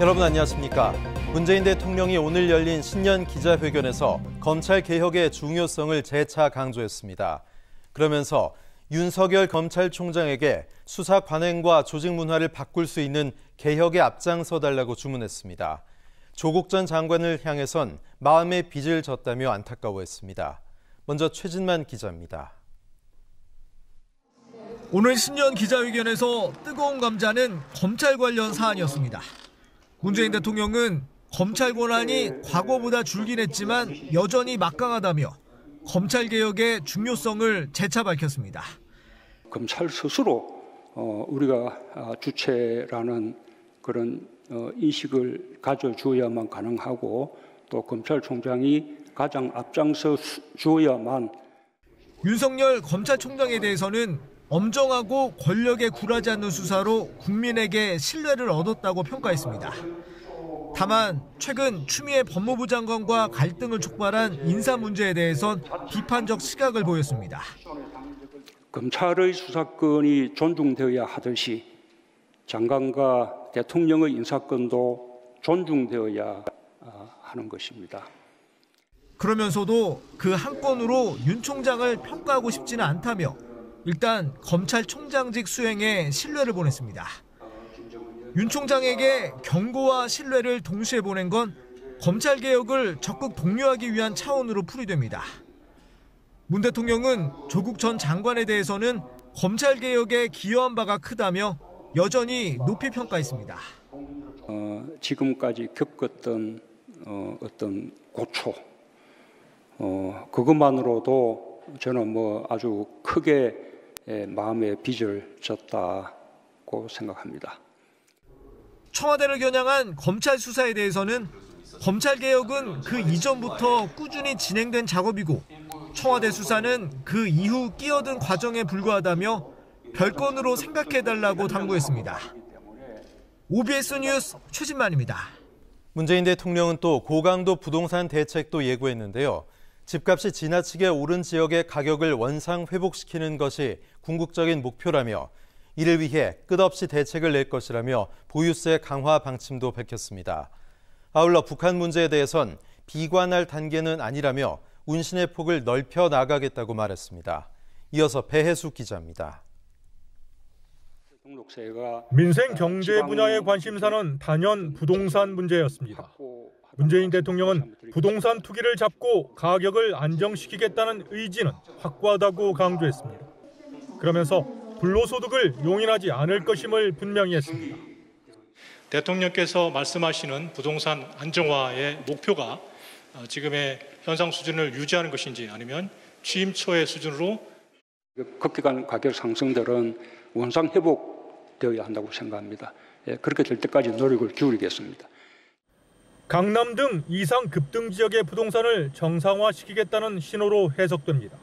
여러분 안녕하십니까? 문재인 대통령이 오늘 열린 신년 기자회견에서 검찰 개혁의 중요성을 재차 강조했습니다. 그러면서 윤석열 검찰총장에게 수사 관행과 조직 문화를 바꿀 수 있는 개혁에 앞장서 달라고 주문했습니다. 조국 전 장관을 향해선 마음의 빚을 졌다며 안타까워했습니다. 먼저 최진만 기자입니다. 오늘 신년 기자회견에서 뜨거운 감자는 검찰 관련 사안이었습니다. 문재인 대통령은 검찰 권한이 과거보다 줄긴 했지만 여전히 막강하다며 검찰개혁의 중요성을 재차 밝혔습니다. 검찰 스스로 우리가 주체라는 그런 인식을 가져주어야만 가능하고 또 검찰총장이 가장 앞장서 주어야만. 윤석열 검찰총장에 대해서는 엄정하고 권력에 굴하지 않는 수사로 국민에게 신뢰를 얻었다고 평가했습니다. 다만 최근 추미애 법무부 장관과 갈등을 촉발한 인사 문제에 대해선 비판적 시각을 보였습니다. 검찰의 수사권이 존중되어야 하듯이 장관과 대통령의 인사권도 존중되어야 하는 것입니다. 그러면서도 그 한 건으로 윤 총장을 평가하고 싶지는 않다며 일단 검찰총장직 수행에 신뢰를 보냈습니다. 윤 총장에게 경고와 신뢰를 동시에 보낸 건 검찰개혁을 적극 독려하기 위한 차원으로 풀이됩니다. 문 대통령은 조국 전 장관에 대해서는 검찰개혁에 기여한 바가 크다며 여전히 높이 평가했습니다. 지금까지 겪었던 어떤 고초, 그것만으로도 저는 아주 크게 마음의 빚을 졌다고 생각합니다. 청와대를 겨냥한 검찰 수사에 대해서는 검찰개혁은 그 이전부터 꾸준히 진행된 작업이고 청와대 수사는 그 이후 끼어든 과정에 불과하다며 별건으로 생각해달라고 당부했습니다. OBS 뉴스 최진만입니다. 문재인 대통령은 또 고강도 부동산 대책도 예고했는데요. 집값이 지나치게 오른 지역의 가격을 원상 회복시키는 것이 궁극적인 목표라며 이를 위해 끝없이 대책을 낼 것이라며 보유세 강화 방침도 밝혔습니다. 아울러 북한 문제에 대해선 비관할 단계는 아니라며 운신의 폭을 넓혀 나가겠다고 말했습니다. 이어서 배혜수 기자입니다. 민생 경제 분야의 관심사는 단연 부동산 문제였습니다. 문재인 대통령은 부동산 투기를 잡고 가격을 안정시키겠다는 의지는 확고하다고 강조했습니다. 그러면서 불로소득을 용인하지 않을 것임을 분명히 했습니다. 대통령께서 말씀하시는 부동산 안정화의 목표가 지금의 현상 수준을 유지하는 것인지 아니면 취임 초의 수준으로 급격한 가격 상승들은 원상 회복되어야 한다고 생각합니다. 그렇게 될 때까지 노력을 기울이겠습니다. 강남 등 이상 급등 지역의 부동산을 정상화시키겠다는 신호로 해석됩니다.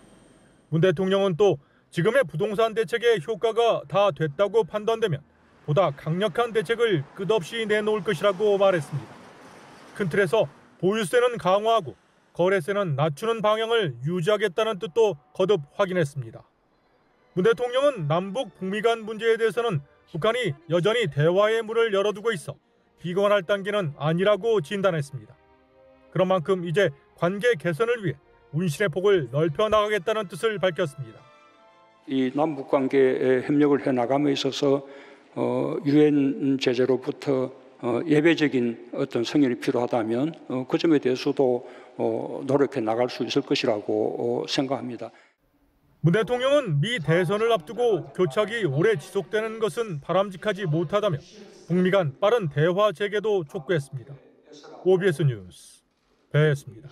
문 대통령은 또 지금의 부동산 대책의 효과가 다 됐다고 판단되면 보다 강력한 대책을 끝없이 내놓을 것이라고 말했습니다. 큰 틀에서 보유세는 강화하고 거래세는 낮추는 방향을 유지하겠다는 뜻도 거듭 확인했습니다. 문 대통령은 남북 북미 간 문제에 대해서는 북한이 여전히 대화의 문을 열어두고 있어 비관할 단계는 아니라고 진단했습니다. 그런 만큼 이제 관계 개선을 위해 운신의 폭을 넓혀 나가겠다는 뜻을 밝혔습니다. 이 남북 관계에 협력을 해 나감에 있어서 유엔 제재로부터 예외적인 어떤 성향이 필요하다면 그 점에 대해서도 노력해 나갈 수 있을 것이라고 생각합니다. 문 대통령은 미 대선을 앞두고 교착이 오래 지속되는 것은 바람직하지 못하다며 북미 간 빠른 대화 재개도 촉구했습니다. OBS 뉴스 배혜수입니다.